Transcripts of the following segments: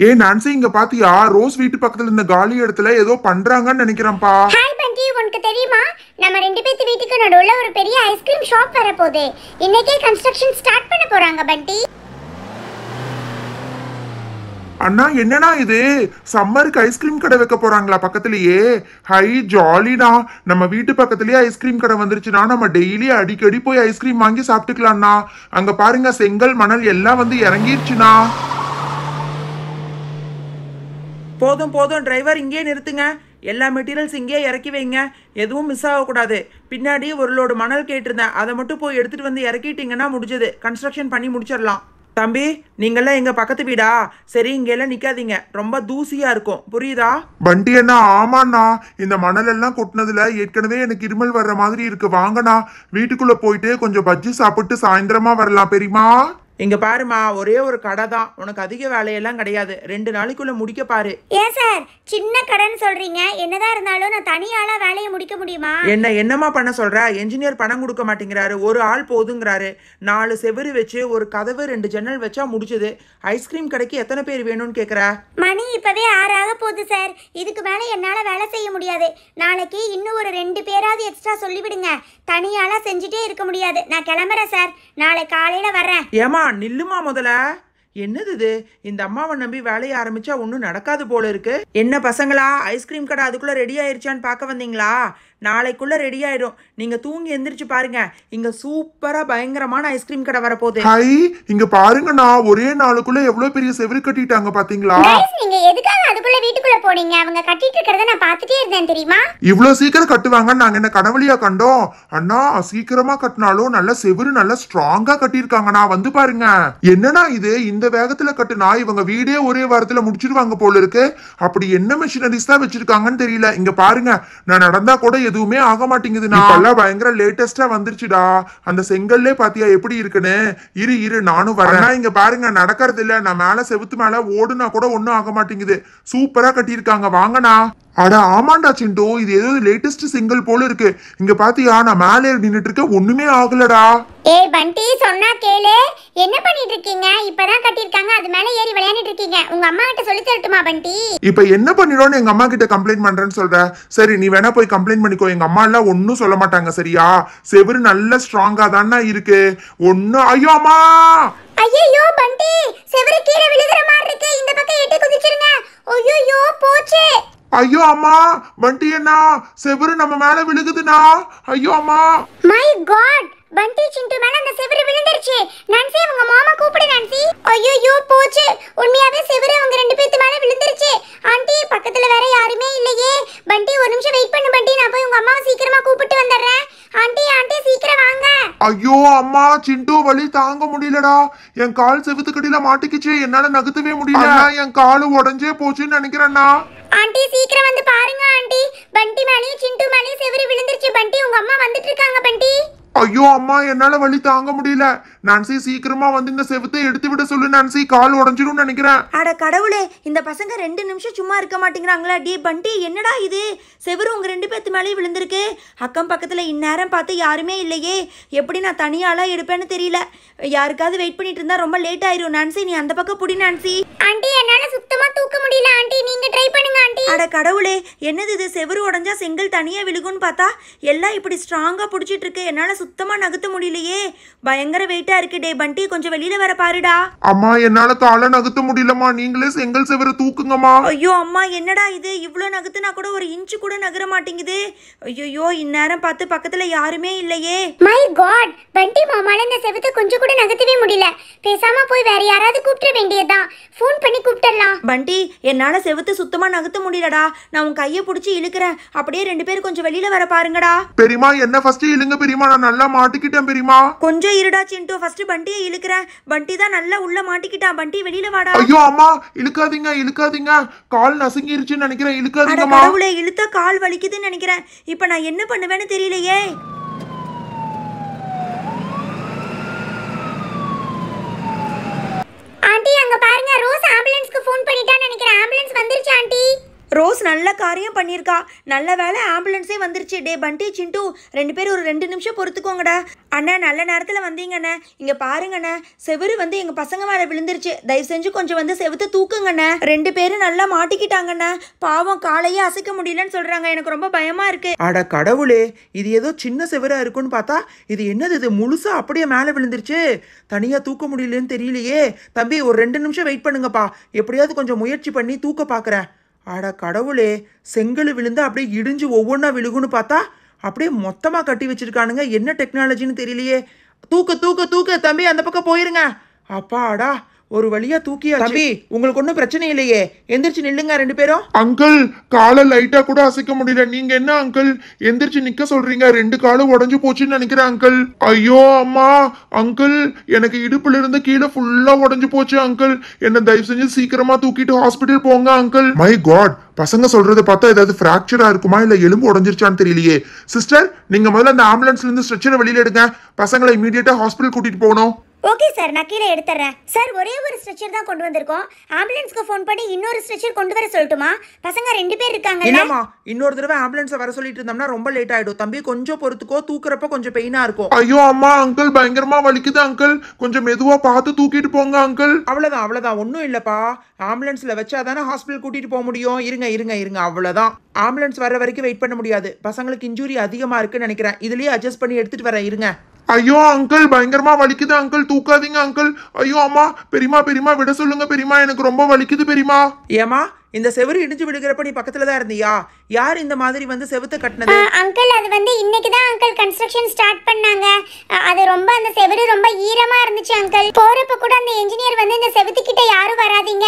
ஏ Nancy, இங்க பாத்தியா? Rose வீட்டு பக்கத்துல இந்த காலி இடத்துல ஏதோ பண்றாங்கன்னு நினைக்கிறேன்ப்பா. ஹாய் பண்டி, உனக்கு தெரியுமா நம்ம ரெண்டு பேத்து வீட்டுக்கு நடுவுல ஒரு பெரிய ஐஸ்கிரீம் ஷாப் வர போகுது. இன்னைக்கே கன்ஸ்ட்ரக்ஷன் ஸ்டார்ட் பண்ண போறாங்க பண்டி. அண்ணா, என்னன்னா இது? சம்மருக்கு ஐஸ்கிரீம் கடை வைக்க போறாங்களா பக்கத்துலயே? ஹை ஜாலினா! நம்ம வீட்டு பக்கத்துலயே ஐஸ்கிரீம் கடை வந்துருச்சுன்னா நம்ம டெய்லி அடிக்கடி போய் ஐஸ்கிரீம் வாங்கி சாப்பிட்டுக்கலாம்ண்ணா. அங்க பாருங்க, செங்கல் மணல் எல்லாம் வந்து இறங்கிருச்சுண்ணா. போதும் போதும் டிரைவர், இங்கேயே நிறுத்துங்க. எல்லா மெட்டீரியல்ஸ் இங்கேயே இறக்கி வைங்க. எதுவும் மிஸ் ஆகக்கூடாது. பின்னாடி ஒரு லோடு மணல் கேட்டிருந்தேன், அதை மட்டும் போய் எடுத்துட்டு வந்து இறக்கிட்டீங்கன்னா முடிஞ்சது. கன்ஸ்ட்ரக்ஷன் பண்ணி முடிச்சிடலாம். தம்பி, நீங்கள்லாம் எங்க பக்கத்து வீடா? சரி, இங்கெல்லாம் நிக்காதீங்க, ரொம்ப தூசியா இருக்கும், புரியுதா? வண்டி என்ன? ஆமாண்ணா, இந்த மணல் எல்லாம் கொட்டினதுல ஏற்கனவே எனக்கு இருமல் வர்ற மாதிரி இருக்கு. வாங்கண்ணா, வீட்டுக்குள்ள போயிட்டு கொஞ்சம் பஜ்ஜி சாப்பிட்டு சாயந்தரமா வரலாம். பெரியமா, இங்க பாருமா, ஒரே ஒரு கடை தான், உனக்கு அதிக வேலையெல்லாம் கிடையாது. 2 நாளைக்குள்ள முடிக்க பாரு. ஏன் சார் சின்ன கடைன்னு சொல்றீங்க? என்னதான் இருந்தாலும் நான் தனியாளா வேலையை முடிக்க முடியுமா? என்னமா பண்ண சொல்ற? என்ஜினியர் பணம் கொடுக்க மாட்டேங்கிறாரு, ஒரு ஆள் போதுங்கிறாரு. 4 செவரு வச்சு ஒரு கதவு 2 ஜன்னல் வச்சா முடிச்சது. ஐஸ்கிரீம் கடைக்கு எத்தனை பேர் வேணும்னு கேக்குற? மணி இப்பவே 6 ஆக போகுது சார். இதுக்கு மேல என்னால வேலை செய்ய முடியாது. நாளைக்கு இன்னும் ஒரு 2 பேராவது எக்ஸ்ட்ரா சொல்லிவிடுங்க. தனியாளா செஞ்சுட்டே இருக்க முடியாது. நான் கிளம்புறேன் சார், நாளை காலையில வரேன். ஏமா நில்லுமா முதல்ல. என்னது இது? இந்த அம்மாவை நம்பி வேலையை ஆரம்பிச்சா ஒன்றும் நடக்காது போல இருக்கு. என்ன பசங்களா, ஐஸ்கிரீம் கடை அதுக்குள்ள ரெடி ஆயிருச்சான்னு பார்க்க வந்தீங்களா? நாளைக்குள்ள ரெடி ஆயிடும். நீங்க தூங்கி எந்திரிச்சு பாருங்க, இங்க சூப்பரா பயங்கரமான ஐஸ்கிரீம் கடை வரப்போகுது. ஹை, இங்க பாருங்கண்ணா, ஒரே நாளுக்குள்ள எவ்வளவு பெரிய செவரு கட்டிட்டாங்க பாத்தீங்களா? நீங்க எதுக்காக அதுக்குள்ள வீட்டுக்குள்ள போனீங்க? அவங்க கட்டிட்டு இருக்கிறத நான் பார்த்துட்டே இருந்தேன் தெரியுமா? இவ்வளவு சீக்கிரம் கட்டுவாங்கன்னு நாங்க என்ன கனவழியா கண்டோம்? அண்ணா, சீக்கிரமா கட்டினாலும் நல்ல செவரு நல்ல ஸ்ட்ராங்கா கட்டியிருக்காங்கண்ணா. வந்து பாருங்க. என்னன்னா இது? இந்த வேகத்துல கட்டுனா இவங்க வீடே ஒரே வாரத்துல முடிச்சிருவாங்க போல இருக்கு. அப்படி என்ன மிஷினரிஸ் தான் வச்சிருக்காங்கன்னு தெரியல. இங்க பாருங்க, நான் நடந்தா கூட எதுவுமே ஆக மாட்டேங்குதுண்ணா. இப்பெல்லாம் பயங்கர லேட்டஸ்டா வந்துருச்சுடா. அந்த செங்கல்லே பாத்தியா எப்படி இருக்குன்னு? இரு நானும் வரேன். இங்க பாருங்க, நடக்கிறது இல்ல. நான் மேல செவுத்து மேல ஓடுனா கூட ஒண்ணும் ஆக மாட்டேங்குது. சூப்பரா கட்டியிருக்காங்க. வாங்கண்ணா. அட ஆமாண்டா சிண்டு, இது ஏதோ லேட்டஸ்ட் சிங்கிள் போல இருக்கு. இங்க பாத்தியா, நான் மேலே நின்னுட்டு இருக்க, ஒண்ணுமே ஆகலடா. ஏய் பண்டி, சொன்னா கேளு. என்ன பண்ணிட்டு இருக்கீங்க? இப்பதான் கட்டிருக்காங்க, அது மேல ஏறி விளையாடிட்டு இருக்கீங்க. உங்க அம்மா கிட்ட சொல்லி தரட்டுமா பண்டி? இப்ப என்ன பண்ணிடும்னு எங்க அம்மா கிட்ட கம்ப்ளைண்ட் பண்றேன்னு சொல்ற? சரி, நீ வேணா போய் கம்ப்ளைண்ட் பண்ணிக்கோ. எங்க அம்மா எல்லாம் ஒன்னும் சொல்ல மாட்டாங்க, சரியா? செவரு நல்ல ஸ்ட்ராங்கா தானே இருக்கு. ஒன்னும் ஐயோ அம்மா! ஐயோ பண்டி, செவரு கீழே விழுகிற மாதிரி இருக்கு. இந்த பக்கம் எட்டி குதிச்சிருங்க. ஐயோ போச்சு. ஐயோ அம்மா, வண்டி என்ன? செவரு நம்ம மேல விழுகுதுண்ணா. ஐயோ அம்மா! மை காட், பண்டி சிண்டு மேல அந்த செவரு விழுந்துருச்சு. நான்சி, உங்க மாமா கூப்பிடு நான்சி. ஐயோ போச்சு. உண்மையாவே செவரு அவங்க 2 பேத்து மேல விழுந்துருச்சு. ஆண்டி, பக்கத்துல வேற யாருமே இல்லையே. பண்டி, ஒரு நிமிஷம் வெயிட் பண்ணு பண்டி, நான் போய் உங்க அம்மாவை சீக்கிரமா கூப்பிட்டு வந்துடுறேன். ஆண்டி சீக்கிரம் வாங்க. ஐயோ அம்மா, சிண்டு வலி தாங்க முடியலடா. என் கால் செவுத்துக்கடியில மாட்டிக்கிச்சு, என்னால நகர்த்தவே முடியல. என் காலு உடஞ்சே போச்சுன்னு நினைக்கிறேன்னா. ஆண்டி சீக்கிரம் வந்து பாருங்க ஆண்டி. பண்டி மேலேயும் சிண்டு மேலேயும் செவரு விழுந்துருச்சு. பண்டி, உங்க அம்மா வந்துட்டு இருக்காங்க பண்டி. ஐயோ அம்மா, என்னால வலி தாங்க முடியல. நான்சி, சீக்கிரமா வந்து இந்த செவுத்தை எடுத்து விட சொல்லு நான்சி, கால் உடஞ்சிடும் நினைக்கிறேன். அட கடவுளே, இந்த பசங்க 2 நிமிஷம் சும்மா இருக்க மாட்டேங்கிறாங்களா? டி பண்டி, என்னடா இது? செவரு உங்க 2 பேத்து மேலேயும் விழுந்திருக்கு. அக்கம் பக்கத்துல இந்நேரம் பார்த்து யாருமே இல்லையே. எப்படி நான் தனியாளா எடுப்பேன்னு தெரியல. யாருக்காவது வெயிட் பண்ணிட்டு இருந்தா ரொம்ப லேட் ஆயிரும். நான்சி, நீ அந்த பக்கம் புடி நான்சி. ஆண்டி, என்னால சுத்தமா தூக்க முடியல ஆண்டி, நீங்க ட்ரை பண்ணுங்க ஆண்டி. அட கடவுளே, என்னது இது? செவரு உடஞ்சா செங்கல் தனியா விழுகும்னு பார்த்தா எல்லாம் இப்படி ஸ்ட்ராங்கா புடிச்சிட்டு இருக்கு. என்னால சுத்தமா நகர்த்த முடியலையே. பயங்கர வெயிட்டா இருக்கு. டே பண்டி, கொஞ்சம் வெளியில வர பாருடா. அம்மா, என்னால காலை நகர்த்த முடியலம்மா. நீங்களே செங்கல் செவரை தூக்குங்கம்மா. ஐயோ அம்மா, என்னடா இது? இவ்ளோ நகர்த்துனா கூட ஒரு இன்ச்சு கூட நகர மாட்டேங்குது. ஐயோ, இந்நேரம் பார்த்து பக்கத்துல யாருமே இல்லையே. மை காட், பண்டி மாமால இந்த செவத்தை கொஞ்சம் கூட நகர்த்தவே முடியல. பேசாம போய் வேற யாராவது கூப்பிட வேண்டியதுதான். ஃபோன் பண்ணி கூப்பிடலாம். பண்டி, என்னால செவுத்து சுத்தமா நகர்த்த முடியலடா. நான் உன் கையை பிடிச்சி இழுக்கிறேன். அப்படியே 2 பேரும் கொஞ்சம் வெளியில வர பாருங்கடா. பெரியமா, என்ன ஃபர்ஸ்ட் இழுங்க பெரியமா. நான் நல்லா மாட்டிக்கிட்டேன் பெரியமா. கொஞ்சம் இருடா சிண்டு, ஃபர்ஸ்ட் பண்டியை இழுக்கிறேன். பண்டி தான் நல்லா உள்ள மாட்டிக்கிட்டான். பண்டி வெளியில வாடா. ஐயோ அம்மா, இழுக்காதீங்க. கால் நசுங்கிருச்சுன்னு நினைக்கிறேன். இழுக்காதீங்கம்மா. கடவுளே, இழுத்தா கால் வலிக்குதுன்னு நினைக்கிறேன். இப்ப நான் என்ன பண்ணுவேன்னு தெரியலையே. ஆண்டி, அங்க பாருங்க, ரோஸ் ஆம்புலன்ஸ்க்கு ஃபோன் பண்ணிட்டான்னு நினைக்கிறேன். ஆம்புலன்ஸ் வந்துருச்சு ஆண்டி. ரோஸ் நல்ல காரியம் பண்ணியிருக்கா. நல்ல வேலை ஆம்புலன்ஸே வந்துருச்சு. டே பண்டி சிண்டு 2 பேரும் ஒரு 2 நிமிஷம் பொறுத்துக்கோங்கடா. அண்ணா நல்ல நேரத்தில் வந்தீங்கண்ணே. இங்கே பாருங்கண்ணே, செவுரு வந்து எங்கள் பசங்க மேலே விழுந்துருச்சு. தயவு செஞ்சு கொஞ்சம் வந்து செவுத்து தூக்குங்கண்ணே. 2 பேரும் நல்லா மாட்டிக்கிட்டாங்கண்ணே. பாவம் காலையே அசைக்க முடியலன்னு சொல்கிறாங்க. எனக்கு ரொம்ப பயமாக இருக்கு. அட கடவுளே, இது ஏதோ சின்ன செவரா இருக்குன்னு பார்த்தா இது என்னது, இது முழுசா அப்படியே மேலே விழுந்துருச்சு. தனியாக தூக்க முடியலன்னு தெரியலையே. தம்பி ஒரு 2 நிமிஷம் வெயிட் பண்ணுங்கப்பா, எப்படியாவது கொஞ்சம் முயற்சி பண்ணி தூக்க பார்க்குறேன். அட கடவுளே, செங்கல் விழுந்து அப்படியே இடிஞ்சு ஒவ்வொன்றா விழுகுன்னு பார்த்தா அப்படியே மொத்தமாக கட்டி வச்சிருக்கானுங்க. என்ன டெக்னாலஜின்னு தெரியலையே. தூக்கு தூக்கு தூக்கு தம்பி, அந்த பக்கம் போயிருங்க. அப்பாடா, ஒரு வழியா தூக்கியா. தம்பி உங்களுக்கு ஒன்றும் பிரச்சனை இல்லையே, எந்திரிச்சு நில்லுங்க 2 பேரும். அங்கிள் காலை லைட்டா கூட அசைக்க முடியல. நீங்க என்ன அங்கிள் எந்திரிச்சு நிக்க சொல்றீங்க? 2 காலும் உடஞ்சு போச்சுன்னு நினைக்கிறேன் அங்கிள். ஐயோ அம்மா, அங்கிள் எனக்கு இடுப்புல இருந்து கீழே ஃபுல்லா உடஞ்சு போச்சு அங்கிள். என்ன தயவு செஞ்சு சீக்கிரமா தூக்கிட்டு ஹாஸ்பிட்டல் போங்க அங்கிள். மை காட், பசங்க சொல்றதை பார்த்தா ஏதாவது பிராக்சரா இருக்குமா இல்ல எலும்பு உடஞ்சிருச்சான்னு தெரியலையே. சிஸ்டர், நீங்க முதல்ல அந்த ஆம்புலன்ஸ்ல இருந்து ஸ்ட்ரெச்சரை வெளியில எடுங்க. பசங்களை இமீடியட்டா ஹாஸ்பிட்டல் கூட்டிட்டு போகணும். ஓகே சார், நான் கீழே எடுத்துறேன் சார். ஒரே ஒரு ஸ்ட்ரெச்சர் தான் கொண்டு வந்திருக்கோம். ஆம்புலன்ஸ்க்கு ஃபோன் பண்ணி இன்னொரு ஸ்ட்ரெச்சர் கொண்டு வர சொல்லட்டுமா? பசங்க 2 பேர் இருக்காங்க. இல்லம்மா, இன்னொரு தடவை ஆம்புலன்ஸை வர சொல்லிட்டு இருந்தோம்னா ரொம்ப லேட் ஆயிடும். தம்பி கொஞ்சம் பொறுத்துக்கோ, தூக்குறப்ப கொஞ்சம் பெயினா இருக்கும். ஐயோ அம்மா, அங்கிள் பயங்கரமா வலிக்குது அங்கிள். கொஞ்சம் மெதுவா பார்த்து தூக்கிட்டு போங்க அங்கிள். அவ்வளவுதான் அவ்வளவுதான், ஒன்றும் இல்லப்பா. ஆம்புலன்ஸ்ல வச்சாதானே ஹாஸ்பிட்டல் கூட்டிட்டு போக முடியும். இருங்க இருங்க இருங்க, அவ்வளவுதான். ஆம்புலன்ஸ் வர வரைக்கும் வெயிட் பண்ண முடியாது. பசங்களுக்கு இன்ஜுரி அதிகமா இருக்குன்னு நினைக்கிறேன். இதுலயே அட்ஜஸ்ட் பண்ணி எடுத்துட்டு வரேன், இருங்க. ஐயோ அங்கிள் பயங்கரமா வலிக்குது அங்கிள், தூக்காதீங்க அங்கிள். ஐயோ அம்மா, பெரியமா பெரியமா விட சொல்லுங்க பெரியமா, எனக்கு ரொம்ப வலிக்குது பெரியமா. ஏமா, இந்த செவரு இடிஞ்சு விடுகிறப்ப நீ பக்கத்துல தான் இருந்தியா? யார் இந்த மாதிரி வந்து செவுத்த கட்டினது? அங்கிள் அது வந்து இன்னைக்கு தான் அங்கிள் கன்ஸ்ட்ரக்ஷன் ஸ்டார்ட் பண்ணாங்க. அது ரொம்ப அந்த செவரு ரொம்ப ஈரமா இருந்துச்சு அங்கிள். போறப்ப கூட அந்த இன்ஜினியர் வந்து இந்த செவுத்துக்கிட்ட யாரும் வராதீங்க,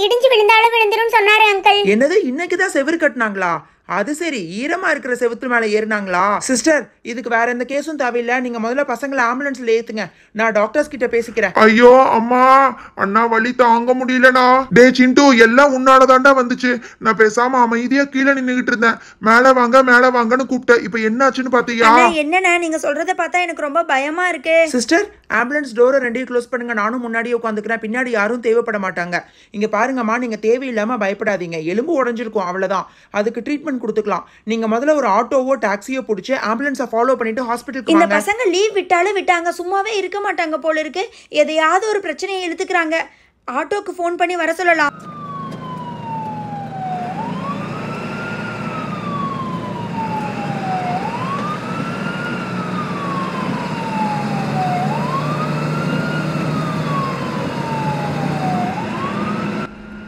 இடிஞ்சு விழுந்தாலும் விழுந்துரும் சொன்னாரு அங்கிள். என்னது, இன்னைக்கு தான் செவரு கட்டினாங்களா? அது சரி, ஈரமா இருக்கிற செவுத்து மேல ஏறினாங்களா? சிஸ்டர், இதுக்கு வேற எந்த கேஸும் தேவையில்லை. நீங்க முதல்ல பசங்களை ஆம்புலன்ஸ்ல ஏத்துங்க, நான் டாக்டர்ஸ் கிட்ட பேசிக்கிறேன். ஐயோ அம்மா, அண்ணா வலி தாங்க முடியலண்ணா. டே சிண்டு, எல்லாம் உன்னாலதாண்டா வந்துச்சு. நான் பேசாம அமைதியா கீழே நின்னுகிட்டு இருந்தேன். மேல வாங்கன்னு கூப்பிட்டேன். இப்ப என்னாச்சுன்னு பாத்தியா? என்னண்ணா நீங்க சொல்றத பார்த்தா எனக்கு ரொம்ப பயமா இருக்கு. சிஸ்டர், ஆம்புலன்ஸ் டோரை 2 க்ளோஸ் பண்ணுங்க. நானும் முன்னாடியே உட்காந்துக்கிறேன். பின்னாடி யாரும் தேவைப்பட மாட்டாங்க. இங்க பாருங்கம்மா, நீங்க தேவையில்லாம பயப்படாதீங்க. எலும்பு உடஞ்சிருக்கும், அவ்வளவுதான். அதுக்கு ட்ரீட்மெண்ட் கொடுத்துக்கலாம். நீங்க முதல்ல ஒரு ஆட்டோவோ டாக்ஸியோ பிடிச்சி ஆம்புலன்ஸை ஃபாலோ பண்ணிட்டு ஹாஸ்பிட்டலுக்கு இந்த வாங்க. பசங்க லீவ் விட்டாலும் விட்டாங்க, சும்மாவே இருக்க மாட்டாங்க போல இருக்கு. எதையாவது ஒரு பிரச்சனையை இழுத்துக்கிறாங்க. ஆட்டோக்கு ஃபோன் பண்ணி வர சொல்லலாம்.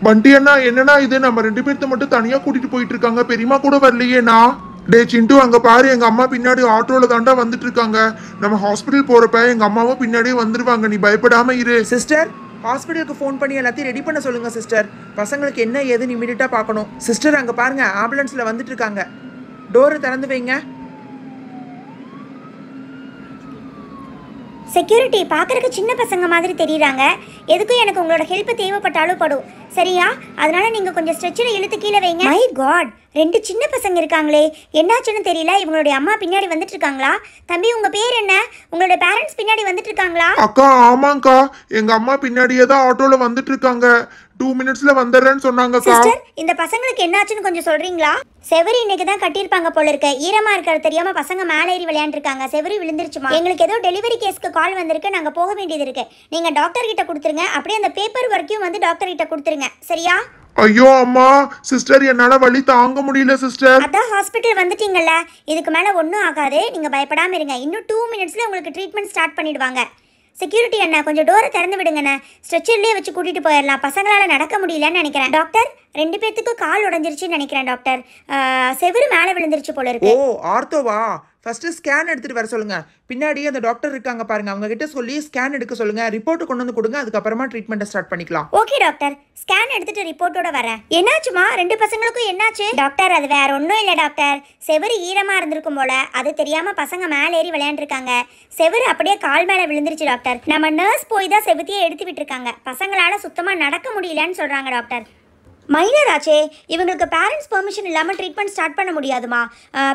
பண்டி அண்ணா, என்னன்னா இது நம்ம 2 பேர்த்த மட்டும் தனியா கூட்டிட்டு போயிட்டு இருக்காங்க. பெரியமா கூட வரலையேண்ணா. டே சிண்டு, அங்க பாரு, எங்க அம்மா பின்னாடி ஆட்டோல தாண்டா வந்துட்டு இருக்காங்க. நம்ம ஹாஸ்பிட்டல் போறப்ப எங்க அம்மாவும் பின்னாடியே வந்துருவாங்க. நீ பயப்படாம இரு. சிஸ்டர், ஹாஸ்பிட்டலுக்கு ஃபோன் பண்ணி எல்லாத்தையும் ரெடி பண்ண சொல்லுங்க சிஸ்டர். பசங்களுக்கு என்ன ஏதுன்னு இமீடியட்டா பார்க்கணும். சிஸ்டர், அங்க பாருங்க, ஆம்புலன்ஸ்ல வந்துட்டு இருக்காங்க. டோரை திறந்து வைங்க. செக்யூரிட்டி பார்க்கறதுக்கு சின்ன பசங்க மாதிரி தெரியுறாங்க. எதுக்கும் எனக்கு உங்களோட ஹெல்ப் தேவைப்பட்டாலும் படும், சரியா? அதனால நீங்க கொஞ்சம் ஸ்ட்ரெச்சரை இழுத்து கீழே வைங்க. மை காட், 2 சின்ன பசங்க இருக்காங்களே, என்னாச்சுன்னு தெரியல. இவங்களுடைய அம்மா பின்னாடி வந்துட்டு இருக்காங்களா? தம்பி, உங்க பேர் என்ன? உங்களோட பேரண்ட்ஸ் பின்னாடி வந்துட்டு இருக்காங்களா? அக்கா, ஆமாங்கக்கா, எங்க அம்மா பின்னாடியே தான் ஆட்டோல வந்துட்டு இருக்காங்க. 2 மினிட்ஸ்ல வந்துடுறேன்னு சொன்னாங்கக்கா. சிஸ்டர், இந்த பசங்களுக்கு என்னாச்சுன்னு கொஞ்சம் சொல்றீங்களா? செவரி இன்னைக்கு தான் கட்டியிருப்பாங்க போல இருக்கு. ஈரமா இருக்கிறது தெரியாம பசங்க மேலே ஏறி விளையாண்டு இருக்காங்க. செவரி விழுந்துருச்சுமா. எங்களுக்கு ஏதோ டெலிவரி கேஸ்க்கு கால் வந்திருக்கு, நாங்க போக வேண்டியது இருக்கு. நீங்க டாக்டர் கிட்ட கொடுத்துருங்க. அப்படியே அந்த பேப்பர் வரைக்கும் வந்து டாக்டர் கிட்ட கொடுத்துருங்க, சரியா? ஐயோ அம்மா, சிஸ்டர் என்னால வலி தாங்க முடியல சிஸ்டர். அதான் ஹாஸ்பிட்டல் வந்துட்டீங்கல்ல, இதுக்கு மேல ஒன்றும் ஆகாது. நீங்க பயப்படாம இருங்க. இன்னும் 2 மினிட்ஸ்ல உங்களுக்கு ட்ரீட்மெண்ட் ஸ்டார்ட் பண்ணிடுவாங்க. செக்யூரிட்டி அண்ணா, கொஞ்சம் டோரை திறந்து விடுங்கண்ணே. ஸ்ட்ரெச்சர்லேயே வச்சு கூட்டிட்டு போயிடலாம். பசங்களால நடக்க முடியலன்னு நினைக்கிறேன். டாக்டர், 2 பேத்துக்கு கால் உடஞ்சிருச்சுன்னு நினைக்கிறேன் டாக்டர். செவுரு மேலே விழுந்துருச்சு போல இருக்கு. ஓ, ஆர்த்தோவா? ஃபர்ஸ்ட் ஸ்கேன் எடுத்துட்டு வர சொல்லுங்க. பின்னாடி அந்த டாக்டர் இருக்காங்க பாருங்க, அவங்க கிட்ட சொல்லி ஸ்கேன் எடுக்க சொல்லுங்க. ரிப்போர்ட் கொண்டு வந்து கொடுங்க, அதுக்கப்புறமா ட்ரீட்மெண்ட்டை ஸ்டார்ட் பண்ணிக்கலாம். ஓகே டாக்டர், ஸ்கேன் எடுத்துட்டு ரிப்போர்ட்டோட வரேன். என்னாச்சுமா? 2 பசங்களுக்கும் என்னாச்சு? டாக்டர், அது வேற ஒன்றும் இல்லை டாக்டர். செவுரு ஈரமா இருந்திருக்கும் போல, அது தெரியாம பசங்க மேலே ஏறி விளையாண்டுருக்காங்க. செவுரு அப்படியே கால் மேலே விழுந்துருச்சு டாக்டர். நம்ம நர்ஸ் போய் தான் செவுத்தியே எடுத்து விட்டுருக்காங்க. பசங்களால சுத்தமா நடக்க முடியலன்னு சொல்றாங்க டாக்டர். மைனர் ஆச்சே, இவங்களுக்கு பேரண்ட்ஸ் பெர்மிஷன் இல்லாமல் ட்ரீட்மெண்ட் ஸ்டார்ட் பண்ண முடியாதுமா.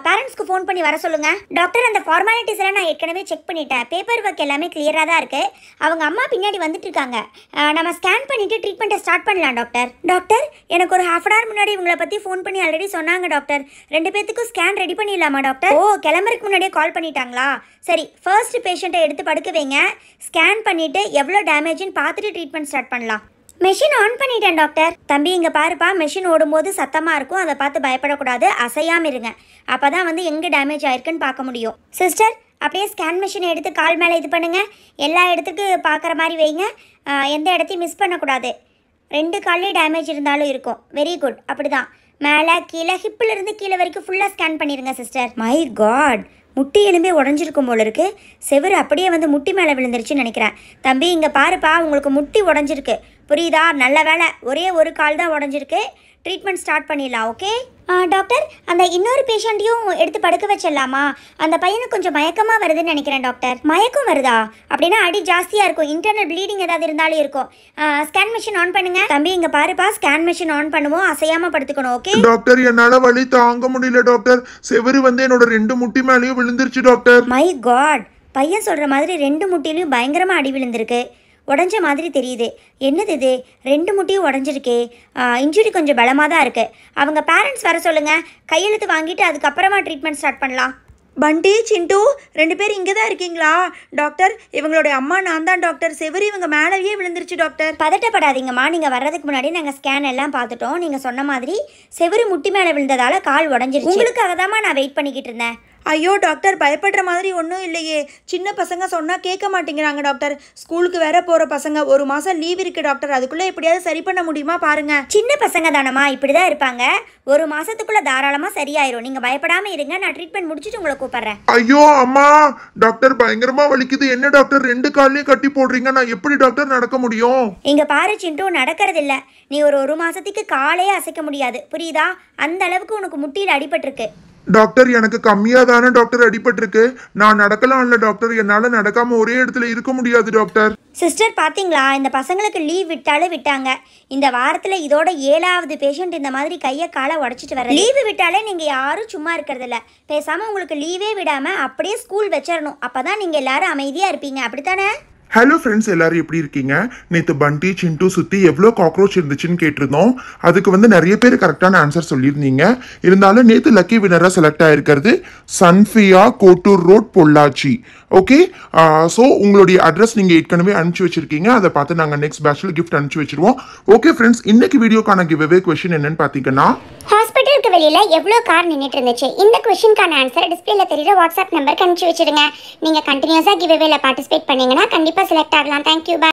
பேரண்ட்ஸ்க்கு ஃபோன் பண்ணி வர சொல்லுங்க. டாக்டர், அந்த ஃபார்மாலிட்டிஸ் எல்லாம் நான் ஏற்கனவே செக் பண்ணிட்டேன். பேப்பர் ஒர்க் எல்லாமே கிளியராக தான் இருக்கு. அவங்க அம்மா பின்னாடி வந்துட்டு இருக்காங்க. நம்ம ஸ்கேன் பண்ணிட்டு ட்ரீட்மெண்ட்டை ஸ்டார்ட் பண்ணலாம் டாக்டர். டாக்டர், எனக்கு ஒரு ஹாஃப் அன் ஹவர் முன்னாடி இவங்களை பற்றி ஃபோன் பண்ணி ஆல்ரெடி சொன்னாங்க டாக்டர். 2 பேத்துக்கும் ஸ்கேன் ரெடி பண்ணிடலாமா டாக்டர்? ஓ, கிளம்புறதுக்கு முன்னாடியே கால் பண்ணிட்டாங்களா? சரி, ஃபர்ஸ்ட் பேஷண்ட்டை எடுத்து படுக்க வைங்க. ஸ்கேன் பண்ணிட்டு எவ்வளோ டேமேஜ்னு பார்த்துட்டு ட்ரீட்மெண்ட் ஸ்டார்ட் பண்ணலாம். மெஷின் ஆன் பண்ணிட்டேன் டாக்டர். தம்பி, இங்கே பாருப்பா, மெஷின் ஓடும்போது சத்தமாக இருக்கும். அதை பார்த்து பயப்படக்கூடாது, அசையாமல் இருங்க. அப்போ தான் வந்து எங்கே டேமேஜ் ஆயிருக்குன்னு பார்க்க முடியும். சிஸ்டர், அப்படியே ஸ்கேன் மிஷினை எடுத்து கால் மேலே இது பண்ணுங்கள். எல்லா இடத்துக்கு பார்க்குற மாதிரி வைங்க. எந்த இடத்தையும் மிஸ் பண்ணக்கூடாது. 2 கால்லேயும் டேமேஜ் இருந்தாலும் இருக்கும். Very good. அப்படி தான் மேலே கீழே ஹிப்பிலிருந்து கீழே வரைக்கும் ஃபுல்லாக ஸ்கேன் பண்ணிடுங்க சிஸ்டர். மை காட், முட்டி எலும்பே உடஞ்சிருக்கும் போல இருக்கு. செவுரு அப்படியே வந்து முட்டி மேலே விழுந்துருச்சுன்னு நினைக்கிறேன். தம்பி, இங்கே பாருப்பா, உங்களுக்கு முட்டி உடஞ்சிருக்கு, புரியுதா? நல்ல வேலை, ஒரே ஒரு கால் தான் உடஞ்சிருக்கு. ட்ரீட்மெண்ட் ஸ்டார்ட் பண்ணிடலாம். ஓகே டாக்டர், அந்த இன்னொரு பேஷண்ட்டையும் எடுத்து படுக்க வச்சிடலாமா? அந்த பையனுக்கு கொஞ்சம் மயக்கமாக வருதுன்னு நினைக்கிறேன் டாக்டர். மயக்கம் வருதா? அப்படின்னா அடி ஜாஸ்தியாக இருக்கும். இன்டர்னல் ப்ளீடிங் ஏதாவது இருந்தாலும் இருக்கும். ஸ்கேன் மிஷின் ஆன் பண்ணுங்க. தம்பி, இங்கே பாருப்பா, ஸ்கேன் மிஷின் ஆன் பண்ணுவோம். அசையாமல் படுத்துக்கணும். ஓகே டாக்டர், என்னால வலி தாங்க முடியல டாக்டர். செவரு வந்து என்னோட 2 முட்டி மேலேயும் விழுந்துருச்சு டாக்டர். மை காட், பையன் சொல்கிற மாதிரி 2 முட்டிலையும் பயங்கரமாக அடி விழுந்திருக்கு. உடஞ்ச மாதிரி தெரியுது. என்னது இது, 2 முட்டியும் உடஞ்சிருக்கே. இன்ஜுரி கொஞ்சம் பலமாக தான் இருக்குது. அவங்க பேரண்ட்ஸ் வர சொல்லுங்கள். கையெழுத்து வாங்கிட்டு அதுக்கப்புறமா ட்ரீட்மெண்ட் ஸ்டார்ட் பண்ணலாம். பண்டி, சிண்டு 2 பேர் இங்கே தான் இருக்கீங்களா? டாக்டர், இவங்களுடைய அம்மா நான் தான் டாக்டர். செவரு இவங்க மேலேயே விழுந்துருச்சு டாக்டர். பதட்டப்படாதீங்கம்மா, நீங்கள் வர்றதுக்கு முன்னாடி நாங்கள் ஸ்கேன் எல்லாம் பார்த்துட்டோம். நீங்கள் சொன்ன மாதிரி செவரு முட்டி மேலே விழுந்ததால் கால் உடஞ்சிருச்சு. உங்களுக்காக தான்மா நான் வெயிட் பண்ணிக்கிட்டு இருந்தேன். ஐயோ டாக்டர், பயப்படுற மாதிரி ஒன்றும் இல்லையே. சின்ன பசங்க சொன்னால் கேட்க மாட்டேங்கிறாங்க டாக்டர். ஸ்கூலுக்கு வேற போகிற பசங்க. 1 மாதம் லீவ் இருக்குது டாக்டர். அதுக்குள்ளே எப்படியாவது சரி பண்ண முடியுமா பாருங்க. சின்ன பசங்க தானம்மா, இப்படி தான் இருப்பாங்க. 1 மாதத்துக்குள்ளே தாராளமாக சரியாயிரும். நீங்கள் பயப்படாமல் இருங்க. நான் ட்ரீட்மெண்ட் முடிச்சுட்டு உங்களை கூப்பிட்றேன். ஐயோ அம்மா, டாக்டர் பயங்கரமா வலிக்குது. என்ன டாக்டர் 2 கால்லையும் கட்டி போடுறீங்க? நான் எப்படி டாக்டர் நடக்க முடியும்? இங்கே பாரு சிண்டு, நடக்கிறது இல்லை. நீ ஒரு மாதத்துக்கு காலே அசைக்க முடியாது, புரியுதா? அந்த அளவுக்கு உனக்கு முட்டியில் அடிபட்டிருக்கு. டாக்டர், எனக்கு கம்மியா தானே டாக்டர் அடிபட்டிருக்கு. நான் நடக்கலாம் இல்ல டாக்டர். என்னால நடக்காம ஒரே இடத்துல இருக்க முடியாது டாக்டர். சிஸ்டர், பார்த்தீங்களா, இந்த பசங்களுக்கு லீவ் விட்டாலும் விட்டாங்க. இந்த வாரத்தில் இதோட 7வது பேஷண்ட் இந்த மாதிரி கையை காலை உடச்சிட்டு வர. லீவு விட்டாலே நீங்கள் யாரும் சும்மா இருக்கிறதில்ல. பேசாமல் உங்களுக்கு லீவே விடாமல் அப்படியே ஸ்கூல் வச்சிடணும். அப்போ தான் நீங்கள் எல்லாரும் அமைதியாக இருப்பீங்க. அப்படித்தானே? ஹலோ ஃப்ரெண்ட்ஸ், எல்லாரும் எப்படி இருக்கீங்க? நேற்று பண்டி சிண்டு சுற்றி எவ்வளோ காக்ரோச் இருந்துச்சுன்னு கேட்டிருந்தோம். அதுக்கு வந்து நிறைய பேர் கரெக்டான ஆன்சர் சொல்லியிருந்தீங்க. இருந்தாலும் நேற்று லக்கி வினராக செலக்ட் ஆகிருக்கிறது சன்ஃபியா, Kottur road, Pollachi. Okay, so உங்களுடைய அட்ரஸ் நீங்கள் ஏற்கனவே அனுப்பிச்சி வச்சிருக்கீங்க. அதை பார்த்து நாங்கள் நெக்ஸ்ட் பேட்சில் கிஃப்ட் அனுப்பிச்சி வச்சிருவோம். ஓகே ஃப்ரெண்ட்ஸ், இன்னைக்கு வீடியோக்கான கிவ்அவே கொஸ்டின் என்னன்னு பார்த்தீங்கன்னா, ஹாஸ்பிட்டலுக்கு வெளியில எவ்வளோ கார் நின்றுட்டு இருந்துச்சு? இந்த கொஸ்டினுக்கான ஆன்சர் டிஸ்பிளேல தெரியுற வாட்ஸ்அப் நம்பருக்கு அனுப்பிச்சு வச்சிருங்க. நீங்கள் கண்டினியூஸாக கிவ்அவேல பார்ட்டிசிபேட் பண்ணீங்கன்னா கண்டிப்பாக செலக்ட் ஆகலாம். தேங்க்யூ, பாய்.